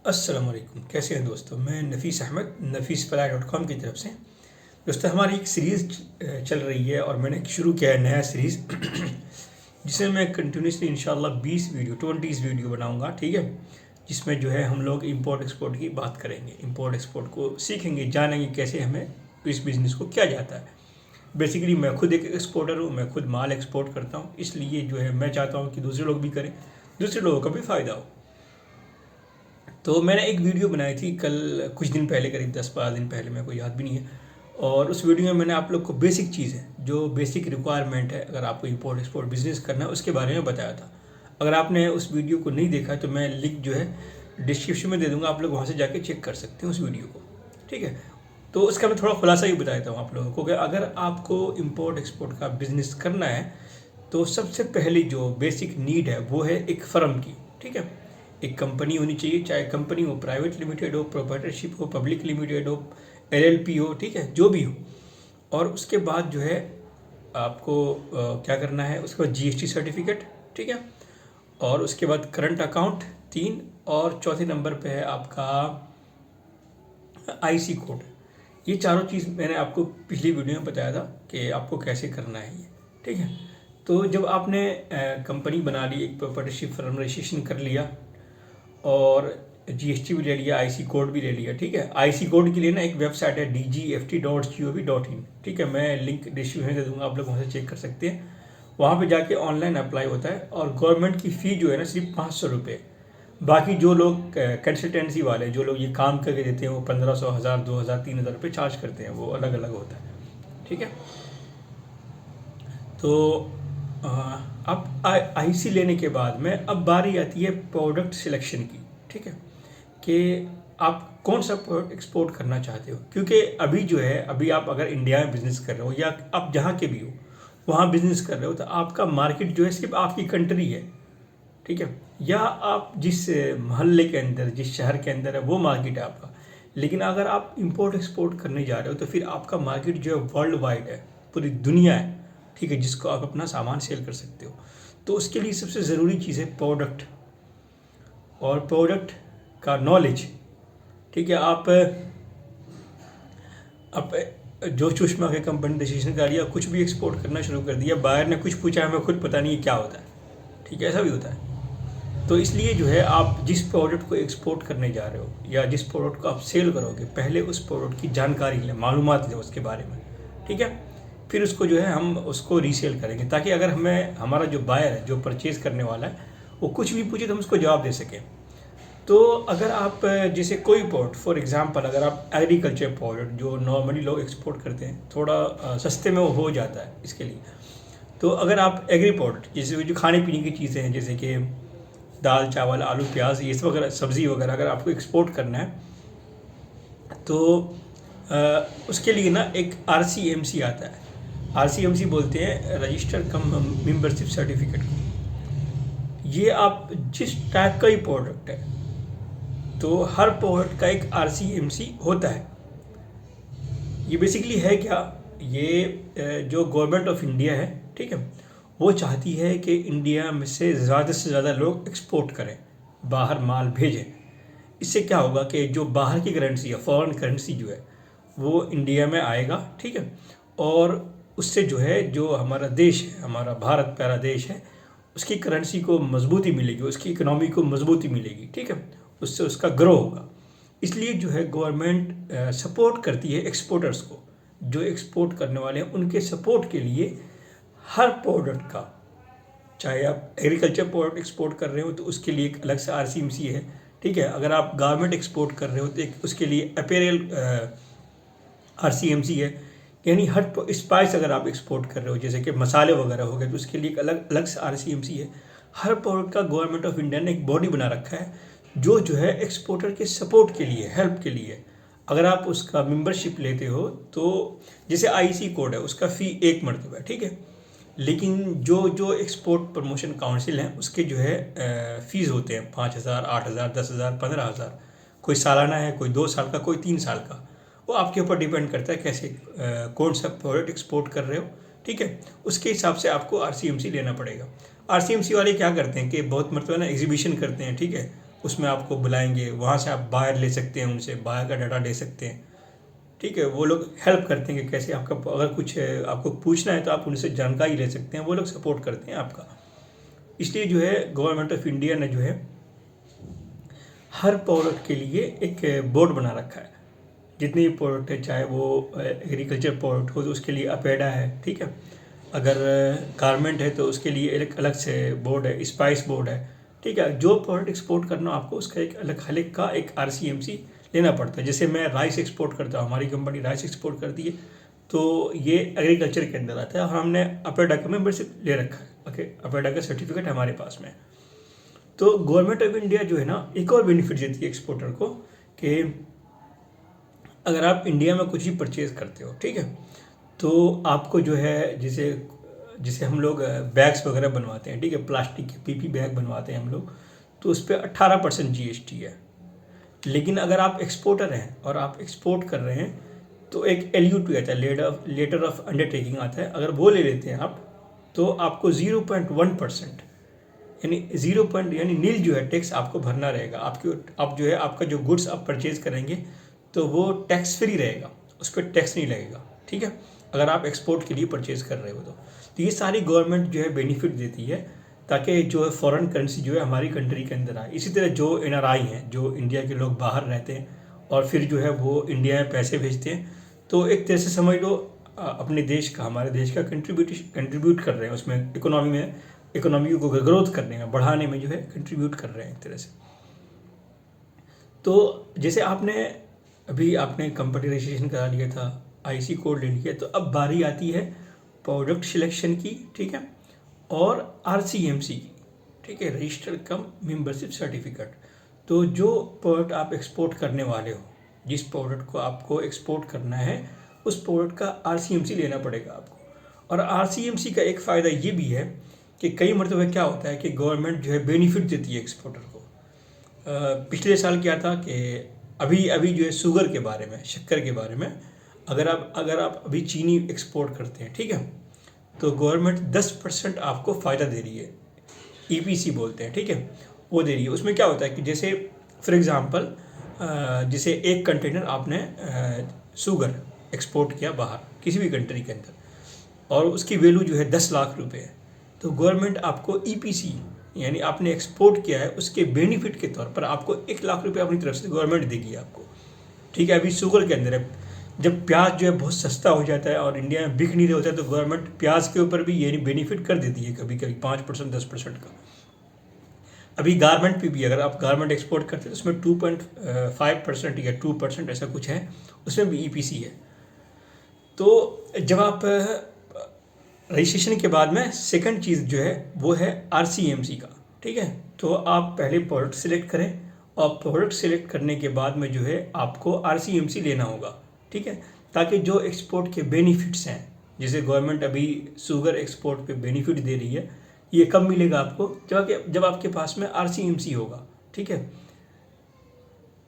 अस्सलाम वालेकुम, कैसे हैं दोस्तों। मैं नफ़ीस अहमद nafisfly.com की तरफ से। दोस्तों, हमारी एक सीरीज़ चल रही है और मैंने शुरू किया है नया सीरीज़ जिसमें मैं कंटिन्यूसली इंशाल्लाह 20 वीडियो बनाऊंगा, ठीक है। जिसमें जो है हम लोग इंपोर्ट एक्सपोर्ट की बात करेंगे, इंपोर्ट एक्सपोर्ट को सीखेंगे, जानेंगे कैसे हमें इस बिज़नेस को किया जाता है। बेसिकली मैं खुद एक एक्सपोर्टर हूँ, मैं खुद माल एक्सपोर्ट करता हूँ, इसलिए जो है मैं चाहता हूँ कि दूसरे लोग भी करें, दूसरे लोगों का भी फ़ायदा हो। तो मैंने एक वीडियो बनाई थी कल, कुछ दिन पहले, करीब 10-12 दिन पहले, मेरे को याद भी नहीं है। और उस वीडियो में मैंने आप लोग को बेसिक चीज़ें, जो बेसिक रिक्वायरमेंट है अगर आपको इंपोर्ट एक्सपोर्ट बिजनेस करना है, उसके बारे में बताया था। अगर आपने उस वीडियो को नहीं देखा तो मैं लिंक जो है डिस्क्रिप्शन में दे दूँगा, आप लोग वहाँ से जाके चेक कर सकते हैं उस वीडियो को, ठीक है। तो उसका मैं थोड़ा खुलासा ही बता देता हूँ आप लोगों को कि अगर आपको इंपोर्ट एक्सपोर्ट का बिज़नेस करना है तो सबसे पहली जो बेसिक नीड है वो है एक फ़र्म की, ठीक है। एक कंपनी होनी चाहिए, चाहे कंपनी हो प्राइवेट लिमिटेड हो, प्रोप्राइटरशिप हो, पब्लिक लिमिटेड हो, एलएलपी हो, ठीक है, जो भी हो। और उसके बाद जो है आपको क्या करना है, उसके बाद जीएसटी सर्टिफिकेट, ठीक है। और उसके बाद करंट अकाउंट 3, और चौथे नंबर पे है आपका आईसी कोड। ये चारों चीज़ मैंने आपको पिछली वीडियो में बताया था कि आपको कैसे करना है ये, ठीक है। तो जब आपने कंपनी बना ली, एक प्रोप्राइटरशिप फर्म रजिस्ट्रेशन कर लिया और जीएसटी भी ले लिया, आईसी कोड भी ले लिया, ठीक है। आईसी कोड के लिए ना एक वेबसाइट है dgft.gov.in, ठीक है। मैं लिंक डिस्क्रिप्शन में दे दूंगा, आप लोग वहाँ से चेक कर सकते हैं। वहाँ पे जाके ऑनलाइन अप्लाई होता है और गवर्नमेंट की फ़ी जो है ना सिर्फ 500 रुपये। बाकी जो लोग कंसल्टेंसी वाले जो लोग ये काम करके देते हैं वो 1500, 1000, 2000, 3000 रुपये चार्ज करते हैं, वो अलग अलग होता है, ठीक है। तो अब आईसी लेने के बाद में अब बारी आती है प्रोडक्ट सिलेक्शन की, ठीक है, कि आप कौन सा प्रोडक्ट एक्सपोर्ट करना चाहते हो। क्योंकि अभी जो है, अभी आप अगर इंडिया में बिजनेस कर रहे हो या आप जहाँ के भी हो वहाँ बिजनेस कर रहे हो, तो आपका मार्केट जो है सिर्फ आपकी कंट्री है, ठीक है। या आप जिस मोहल्ले के अंदर, जिस शहर के अंदर है, वो मार्केट है आपका। लेकिन अगर आप इंपोर्ट एक्सपोर्ट करने जा रहे हो तो फिर आपका मार्केट जो है वर्ल्ड वाइड है, पूरी दुनिया है, ठीक है, जिसको आप अपना सामान सेल कर सकते हो। तो उसके लिए सबसे ज़रूरी चीज़ है प्रोडक्ट, और प्रोडक्ट का नॉलेज, ठीक है। आप जो चुष्मा के कंपनी डिसीजन कर लिया, कुछ भी एक्सपोर्ट करना शुरू कर दिया, बायर ने कुछ पूछा, हमें खुद पता नहीं है क्या होता है, ठीक है, ऐसा भी होता है। तो इसलिए जो है आप जिस प्रोडक्ट को एक्सपोर्ट करने जा रहे हो या जिस प्रोडक्ट को आप सेल करोगे, पहले उस प्रोडक्ट की जानकारी लें, मालूमात लें उसके बारे में, ठीक है। फिर उसको जो है हम उसको रीसेल करेंगे, ताकि अगर हमें हमारा जो बायर है, जो परचेज़ करने वाला है, वो कुछ भी पूछे तो हम उसको जवाब दे सकें। तो अगर आप जैसे कोई प्रोडक्ट, फॉर एग्जांपल अगर आप एग्रीकल्चर प्रोडक्ट जो नॉर्मली लोग एक्सपोर्ट करते हैं, थोड़ा सस्ते में वो हो जाता है इसके लिए। तो अगर आप एग्री प्रोडक्ट, जैसे जो खाने पीने की चीज़ें हैं, जैसे कि दाल चावल आलू प्याज ये सब वगैरह, सब्ज़ी वगैरह, अगर आपको एक्सपोर्ट करना है तो उसके लिए ना एक RCMC आता है। RCMC बोलते हैं रजिस्टर्ड कम मेंबरशिप सर्टिफिकेट को। ये आप जिस टाइप का ही प्रोडक्ट है, तो हर प्रोडक्ट का एक RCMC होता है। ये बेसिकली है क्या, ये जो गवर्नमेंट ऑफ इंडिया है, ठीक है, वो चाहती है कि इंडिया में से ज़्यादा लोग एक्सपोर्ट करें, बाहर माल भेजें। इससे क्या होगा कि जो बाहर की करेंसी है, फॉरेन करेंसी जो है, वो इंडिया में आएगा, ठीक है। और उससे जो है, जो हमारा देश है, हमारा भारत प्यारा देश है, उसकी करेंसी को मजबूती मिलेगी, उसकी इकोनॉमी को मजबूती मिलेगी, ठीक है। उससे उसका ग्रो होगा। इसलिए जो है गवर्नमेंट सपोर्ट करती है एक्सपोर्टर्स को, जो एक्सपोर्ट करने वाले हैं उनके सपोर्ट के लिए हर प्रोडक्ट का, चाहे आप एग्रीकल्चर प्रोडक्ट एक्सपोर्ट कर रहे हो तो उसके लिए एक अलग से RCMC है, ठीक है। अगर आप गारमेंट एक्सपोर्ट कर रहे हो तो एक उसके लिए अपैरल RCMC है। यानी हर स्पाइस अगर आप एक्सपोर्ट कर रहे हो, जैसे कि मसाले वगैरह हो गए, तो उसके लिए एक अलग अलग से RCMC है। हर प्रोडक्ट का गवर्नमेंट ऑफ इंडिया ने एक बॉडी बना रखा है जो है एक्सपोर्टर के सपोर्ट के लिए, हेल्प के लिए। अगर आप उसका मेंबरशिप लेते हो तो जैसे IC कोड है, उसका फ़ी 1 मरतबा है, ठीक है। लेकिन जो जो एक्सपोर्ट प्रमोशन काउंसिल हैं उसके जो है फ़ीस होते हैं 5000, 8000, 10000, 15000। कोई सालाना है, कोई 2 साल का, कोई 3 साल का। वो आपके ऊपर डिपेंड करता है कैसे कौन सा प्रोडक्ट एक्सपोर्ट कर रहे हो, ठीक है। उसके हिसाब से आपको RCMC लेना पड़ेगा। RCMC वाले क्या करते हैं कि बहुत मतलब ना एग्जीबिशन करते हैं, ठीक है, उसमें आपको बुलाएंगे, वहाँ से आप बायर ले सकते हैं, उनसे बायर का डाटा ले सकते हैं। ठीक है, वो लोग हेल्प करते हैं कि कैसे आपका अगर कुछ आपको पूछना है तो आप उनसे जानकारी ले सकते हैं, वो लोग सपोर्ट करते हैं आपका। इसलिए जो है गवर्नमेंट ऑफ इंडिया ने जो है हर प्रोडक्ट के लिए एक बोर्ड बना रखा है। जितने भी प्रोडक्ट है, चाहे वो एग्रीकल्चर प्रोडक्ट हो तो उसके लिए अपेडा है, ठीक है। अगर गारमेंट है तो उसके लिए एक अलग से बोर्ड है, स्पाइस बोर्ड है, ठीक है। जो प्रोडक्ट एक्सपोर्ट करना आपको उसका एक अलग हलेक का एक RCMC लेना पड़ता है। जैसे मैं राइस एक्सपोर्ट करता हूँ, हमारी कंपनी राइस एक्सपोर्ट करती है, तो ये एग्रीकल्चर के अंदर आता है और हमने अपेडा का मेंबरशिप ले रखा है। ओके, अपेडा का सर्टिफिकेट हमारे पास में। तो गवर्नमेंट ऑफ इंडिया जो है ना, एक और बेनिफिट देती है एक्सपोर्टर को कि अगर आप इंडिया में कुछ भी परचेज करते हो, ठीक है, तो आपको जो है जिसे हम लोग बैग्स वगैरह बनवाते हैं, ठीक है, प्लास्टिक के PP बैग बनवाते हैं हम लोग, तो उस पर 18% GST है। लेकिन अगर आप एक्सपोर्टर हैं और आप एक्सपोर्ट कर रहे हैं तो एक LUT आता है, लेटर ऑफ अंडरटेकिंग आता है। अगर वो ले लेते हैं आप तो आपको 0.1% यानी नील जो है टैक्स आपको भरना रहेगा। आप जो है आपका जो गुड्स आप परचेज करेंगे तो वो टैक्स फ्री रहेगा, उस पर टैक्स नहीं लगेगा, ठीक है, अगर आप एक्सपोर्ट के लिए परचेज कर रहे हो तो ये सारी गवर्नमेंट जो है बेनिफिट देती है ताकि जो है फॉरेन करेंसी जो है हमारी कंट्री के अंदर आए। इसी तरह जो NRI हैं, जो इंडिया के लोग बाहर रहते हैं और फिर जो है वो इंडिया में पैसे भेजते हैं, तो एक तरह से समझ लो अपने देश का, हमारे देश का कंट्रीब्यूट कर रहे हैं उसमें, इकोनॉमी को ग्रोथ करने में, बढ़ाने में जो है कंट्रीब्यूट कर रहे हैं एक तरह से। तो जैसे आपने कंपनी रजिस्ट्रेशन करा लिया था, IC कोड ले लिया, तो अब बारी आती है प्रोडक्ट सिलेक्शन की, ठीक है, और RCMC की, ठीक है, रजिस्टर्ड कम मेंबरशिप सर्टिफिकेट। तो जो प्रोडक्ट आप एक्सपोर्ट करने वाले हो, जिस प्रोडक्ट को आपको एक्सपोर्ट करना है, उस प्रोडक्ट का RCMC लेना पड़ेगा आपको। और RCMC का एक फ़ायदा ये भी है कि कई मरतबा क्या होता है कि गवर्नमेंट जो है बेनिफिट देती है एक्सपोर्टर को। पिछले साल क्या था कि अभी जो है शुगर के बारे में, शक्कर के बारे में, अगर आप अभी चीनी एक्सपोर्ट करते हैं, ठीक है, तो गवर्नमेंट 10% आपको फ़ायदा दे रही है, EPC बोलते हैं, ठीक है, वो दे रही है। उसमें क्या होता है कि जैसे फॉर एग्ज़ाम्पल जैसे एक कंटेनर आपने शुगर एक्सपोर्ट किया बाहर किसी भी कंट्री के अंदर और उसकी वैल्यू जो है 10 लाख रुपए है, तो गवर्नमेंट आपको EPC यानी आपने एक्सपोर्ट किया है उसके बेनिफिट के तौर पर आपको 1 लाख रुपए अपनी तरफ से गवर्नमेंट देगी आपको, ठीक है। अभी शुगर के अंदर है, जब प्याज जो है बहुत सस्ता हो जाता है और इंडिया में बिक नहीं रहा होता है तो गवर्नमेंट प्याज के ऊपर भी यानी बेनिफिट कर देती है कभी कभी 5% 10% का। अभी गारमेंट पे भी अगर आप गारमेंट एक्सपोर्ट करते हैं तो उसमें 2.5% या 2% ऐसा कुछ है, उसमें भी EPC है। तो जब आप रजिस्ट्रेशन के बाद में सेकंड चीज़ जो है वो है RCMC का, ठीक है। तो आप पहले प्रोडक्ट सिलेक्ट करें और प्रोडक्ट सिलेक्ट करने के बाद में जो है आपको RCMC लेना होगा, ठीक है, ताकि जो एक्सपोर्ट के बेनिफिट्स हैं, जैसे गवर्नमेंट अभी शुगर एक्सपोर्ट पे बेनिफिट दे रही है, ये कब मिलेगा आपको, जब आपके पास में RCMC होगा, ठीक है,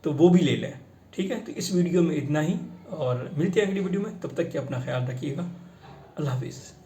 तो वो भी ले लें, ठीक है। तो इस वीडियो में इतना ही और मिलते हैं अगली वीडियो में, तब तक कि अपना ख्याल रखिएगा। अल्लाह हाफिज़।